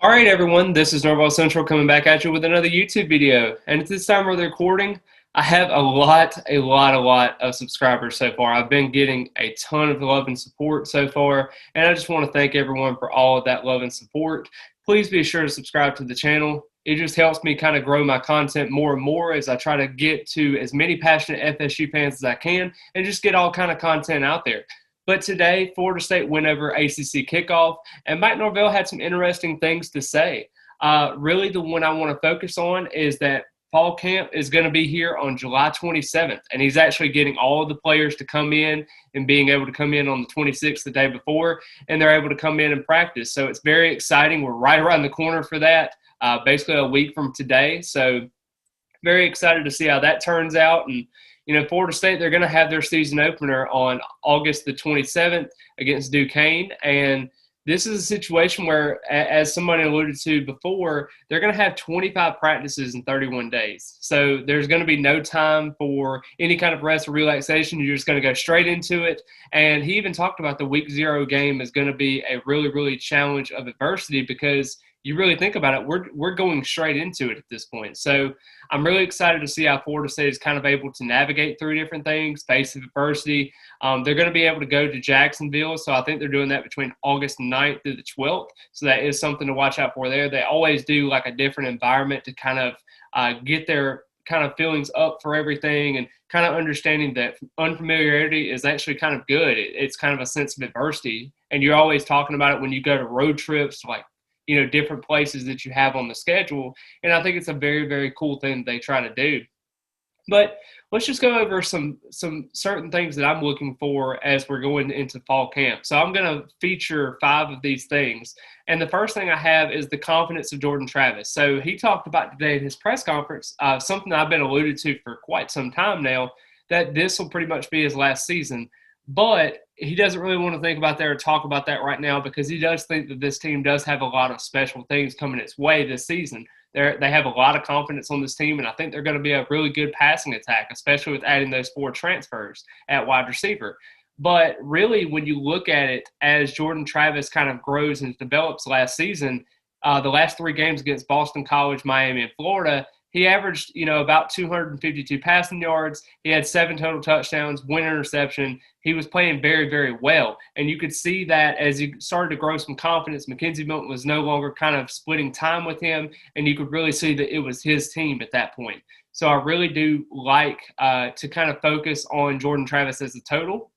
All right, everyone, this is Norvellcentral coming back at you with another YouTube video. And at this time of the recording, I have a lot of subscribers so far. I've been getting a ton of love and support so far, and I just want to thank everyone for all of that love and support. Please be sure to subscribe to the channel. It just helps me kind of grow my content more and more as I try to get to as many passionate FSU fans as I can and just get all kind of content out there. But today, Florida State went over ACC kickoff, and Mike Norvell had some interesting things to say. Really, the one I want to focus on is that fall camp is going to be here on July 27th, and he's actually getting all of the players to come in and being able to come in on the 26th, the day before, and they're able to come in and practice. So it's very exciting. We're right around the corner for that, basically a week from today. So very excited to see how that turns out. And Florida State, they're going to have their season opener on August the 27th against Duquesne. And this is a situation where, as somebody alluded to before, they're going to have 25 practices in 31 days. So there's going to be no time for any kind of rest or relaxation. You're just going to go straight into it. And he even talked about the week 0 game is going to be a really challenge of adversity, because you really think about it, we're going straight into it at this point. So I'm really excited to see how Florida State is kind of able to navigate through different things, face adversity. They're going to be able to go to Jacksonville, so I think they're doing that between August 9th through the 12th. So that is something to watch out for there. They always do like a different environment to kind of get their kind of feelings up for everything, and kind of understanding that unfamiliarity is actually kind of good. It's kind of a sense of adversity, and you're always talking about it when you go to road trips, like different places that you have on the schedule. And I think it's a very cool thing that they try to do. But let's just go over some certain things that I'm looking for as we're going into fall camp. So I'm going to feature 5 of these things. And the first thing I have is the confidence of Jordan Travis. So he talked about today in his press conference, something that I've been alluded to for quite some time now, that this will pretty much be his last season. But he doesn't really want to think about that or talk about that right now, because he does think that this team does have a lot of special things coming its way this season. They have a lot of confidence on this team, and I think they're going to be a really good passing attack, especially with adding those 4 transfers at wide receiver. But really, when you look at it, as Jordan Travis kind of grows and develops last season, the last 3 games against Boston College, Miami, and Florida, he averaged, about 252 passing yards. He had 7 total touchdowns, 1 interception. He was playing very well. And you could see that as he started to grow some confidence, Mackenzie Milton was no longer kind of splitting time with him, and you could really see that it was his team at that point. So I really do like to kind of focus on Jordan Travis as a total.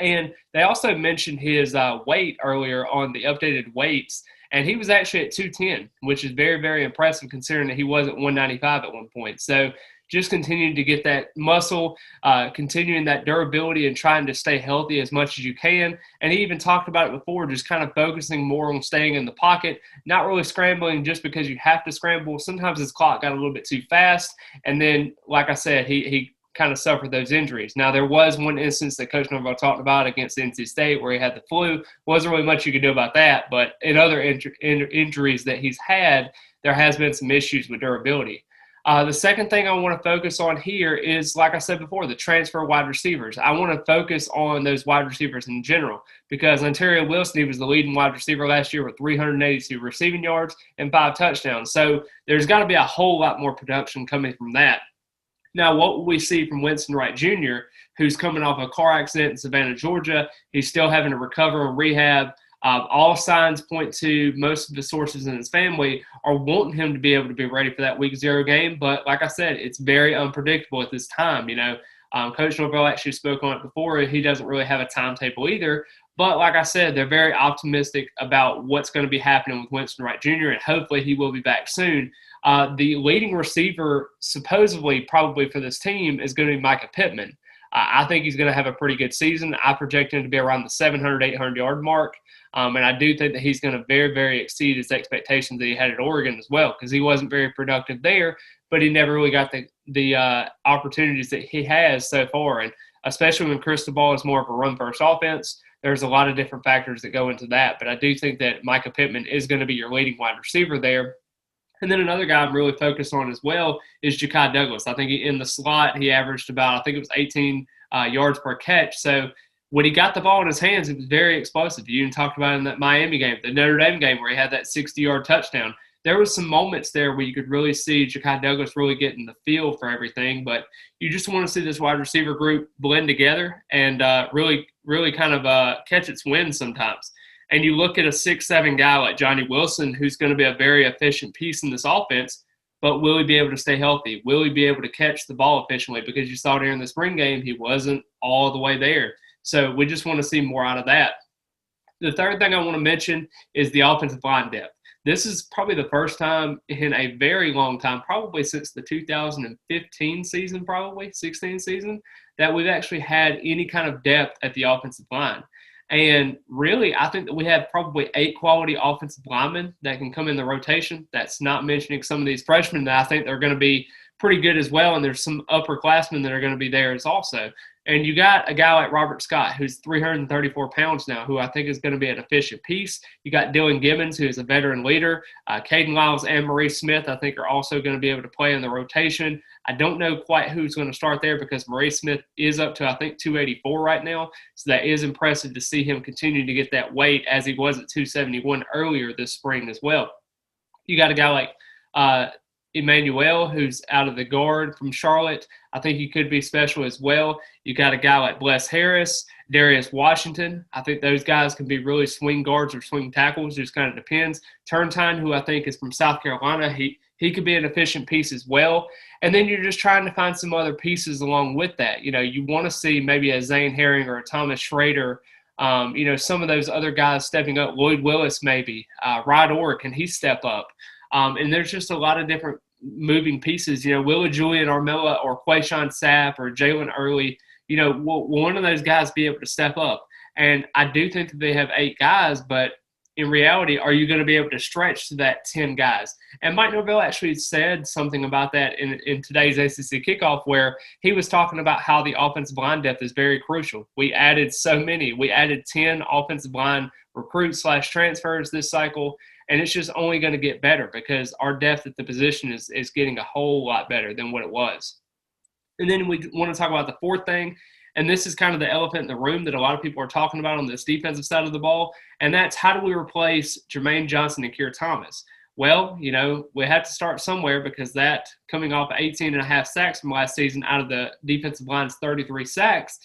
And they also mentioned his weight earlier on the updated weights. And he was actually at 210, which is very impressive considering that he wasn't 195 at one point. So just continuing to get that muscle, continuing that durability, and trying to stay healthy as much as you can. And he even talked about it before, just kind of focusing more on staying in the pocket, not really scrambling just because you have to scramble. Sometimes his clock got a little bit too fast. And then, like I said, he kind of suffered those injuries. Now, there was one instance that Coach Norvell talked about against NC State where he had the flu. Wasn't really much you could do about that, but in other injuries that he's had, there has been some issues with durability. The second thing I want to focus on here is, like I said before, the transfer wide receivers. I want to focus on those wide receivers in general, because Ontario Wilson, he was the leading wide receiver last year with 382 receiving yards and 5 touchdowns. So there's got to be a whole lot more production coming from that. Now, what will we see from Winston Wright Jr., who's coming off a car accident in Savannah, Georgia? He's still having to recover and rehab. All signs point to, most of the sources in his family are wanting him to be able to be ready for that week 0 game. But like I said, it's very unpredictable at this time. Coach Norvell actually spoke on it before. He doesn't really have a timetable either. But like I said, they're very optimistic about what's going to be happening with Winston Wright Jr., and hopefully he will be back soon. The leading receiver, supposedly, probably for this team, is going to be Micah Pittman. I think he's going to have a pretty good season. I project him to be around the 700, 800-yard mark. And I do think that he's going to very exceed his expectations that he had at Oregon as well, because he wasn't very productive there, but he never really got the opportunities that he has so far. And especially when Cristobal is more of a run-first offense, there's a lot of different factors that go into that. But I do think that Micah Pittman is going to be your leading wide receiver there. And then another guy I'm really focused on as well is Ja'Kai Douglas. I think in the slot he averaged about, I think it was 18 yards per catch. So when he got the ball in his hands, it was very explosive. You even talked about it in that Miami game, the Notre Dame game where he had that 60-yard touchdown. There was some moments there where you could really see Ja'Kai Douglas really getting the feel for everything, but you just want to see this wide receiver group blend together and really kind of catch its wind sometimes. And you look at a 6'7" guy like Johnny Wilson, who's going to be a very efficient piece in this offense, but will he be able to stay healthy? Will he be able to catch the ball efficiently? Because you saw during the spring game, he wasn't all the way there. So we just want to see more out of that. The third thing I want to mention is the offensive line depth. This is probably the first time in a very long time, probably since the 2015 season, probably 16 season, that we've actually had any kind of depth at the offensive line. And really, I think that we have probably 8 quality offensive linemen that can come in the rotation. That's not mentioning some of these freshmen that I think they're going to be pretty good as well. And there's some upperclassmen that are going to be there as also. And you got a guy like Robert Scott, who's 334 pounds now, who I think is going to be an efficient piece. You got Dylan Gibbons, who is a veteran leader. Caden Lyles and Maurice Smith, I think, are also going to be able to play in the rotation. I don't know quite who's going to start there because Maurice Smith is up to, I think, 284 right now. So that is impressive to see him continue to get that weight as he was at 271 earlier this spring as well. You got a guy like Emmanuel, who's out of the guard from Charlotte. I think he could be special as well. You got a guy like Bless Harris, Darius Washington. I think those guys can be really swing guards or swing tackles. Just kind of depends. Turntine, who I think is from South Carolina, he could be an efficient piece as well. And then you're just trying to find some other pieces along with that. You know, you want to see maybe a Zane Herring or a Thomas Schrader, some of those other guys stepping up. Lloyd Willis maybe. Rod Orr, can he step up? And there's just a lot of different moving pieces. You know, will a Julian Armella or Quayshawn Sapp or Jalen Early, will one of those guys be able to step up? And I do think that they have 8 guys, but in reality, are you going to be able to stretch to that 10 guys? And Mike Norvell actually said something about that in today's ACC kickoff, where he was talking about how the offensive line depth is very crucial. We added so many. We added 10 offensive line recruits/transfers this cycle. And it's just only going to get better because our depth at the position is getting a whole lot better than what it was. And then we want to talk about the fourth thing, and this is kind of the elephant in the room that a lot of people are talking about on this defensive side of the ball, and that's how do we replace Jermaine Johnson and Keir Thomas? Well, we have to start somewhere because that coming off 18.5 sacks from last season out of the defensive line's 33 sacks,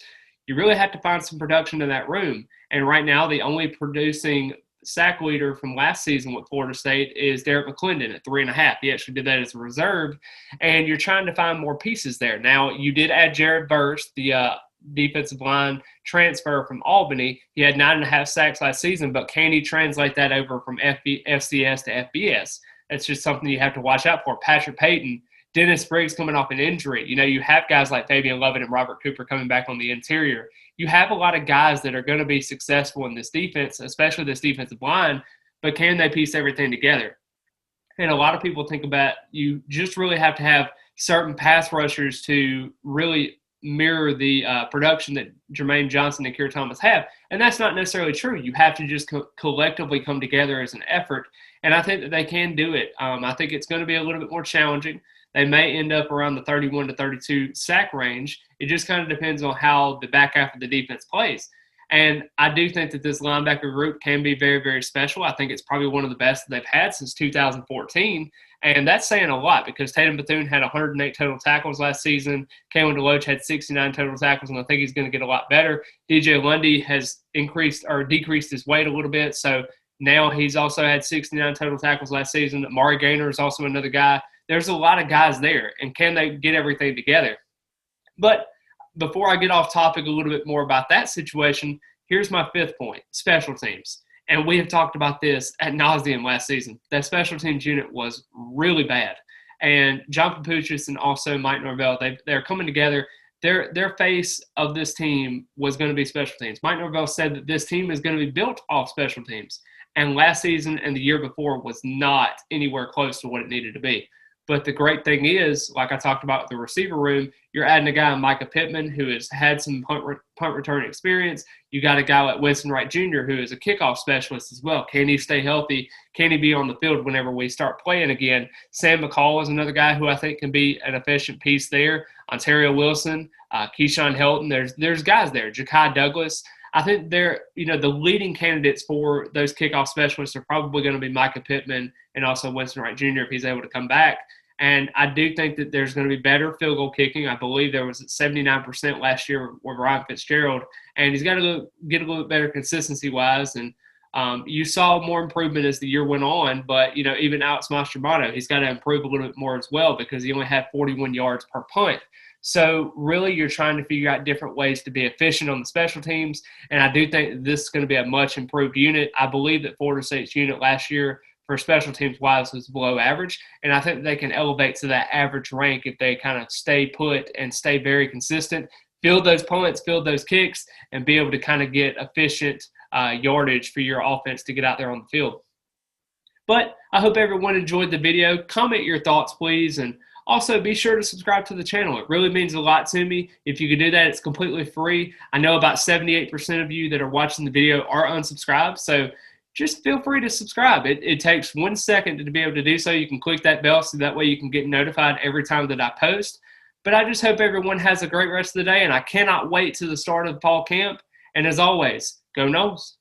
you really have to find some production in that room. And right now the only producing sack leader from last season with Florida State is Derek McClendon at 3.5. He actually did that as a reserve, and you're trying to find more pieces there. Now, you did add Jared Burst, the defensive line transfer from Albany. He had 9.5 sacks last season, but can he translate that over from FCS to FBS? That's just something you have to watch out for. Patrick Payton, Dennis Briggs coming off an injury. You have guys like Fabian Lovett and Robert Cooper coming back on the interior. You have a lot of guys that are going to be successful in this defense, especially this defensive line, but can they piece everything together? And a lot of people think about you just really have to have certain pass rushers to really mirror the production that Jermaine Johnson and Keir Thomas have. And that's not necessarily true. You have to just collectively come together as an effort. And I think that they can do it. I think it's going to be a little bit more challenging. They may end up around the 31 to 32 sack range. It just kind of depends on how the back half of the defense plays. And I do think that this linebacker group can be very, very special. I think it's probably one of the best that they've had since 2014. And that's saying a lot because Tatum Bethune had 108 total tackles last season. Kalen DeLoach had 69 total tackles, and I think he's going to get a lot better. DJ Lundy has decreased his weight a little bit. So now he's also had 69 total tackles last season. Amari Gaynor is also another guy. There's a lot of guys there, and can they get everything together? But before I get off topic a little bit more about that situation, here's my fifth point, special teams. And we have talked about this ad nauseum last season. That special teams unit was really bad. And John Papuchis and also Mike Norvell, they're coming together. Their face of this team was going to be special teams. Mike Norvell said that this team is going to be built off special teams. And last season and the year before was not anywhere close to what it needed to be. But the great thing is, like I talked about with the receiver room, you're adding a guy, Micah Pittman, who has had some punt return experience. You got a guy like Winston Wright Jr., who is a kickoff specialist as well. Can he stay healthy? Can he be on the field whenever we start playing again? Sam McCall is another guy who I think can be an efficient piece there. Ontario Wilson, Keyshawn Helton. There's guys there. Ja'Kai Douglas. I think they're, the leading candidates for those kickoff specialists are probably going to be Micah Pittman and also Winston Wright Jr. if he's able to come back. And I do think that there's going to be better field goal kicking. I believe there was 79% last year with Ryan Fitzgerald, and he's got to get a little bit better consistency-wise. And you saw more improvement as the year went on, but, even Alex Mastromato, he's got to improve a little bit more as well because he only had 41 yards per punt. So really you're trying to figure out different ways to be efficient on the special teams, and I do think this is going to be a much improved unit. I believe that Florida State's unit last year for special teams wise was below average, and I think they can elevate to that average rank if they kind of stay put and stay very consistent, field those punts, field those kicks, and be able to kind of get efficient yardage for your offense to get out there on the field. But I hope everyone enjoyed the video. Comment your thoughts, please, and also be sure to subscribe to the channel. It really means a lot to me. If you could do that, it's completely free. I know about 78% of you that are watching the video are unsubscribed, so just feel free to subscribe. It takes 1 second to be able to do so. You can click that bell so that way you can get notified every time that I post. But I just hope everyone has a great rest of the day, and I cannot wait to the start of fall camp. And as always, go Noles.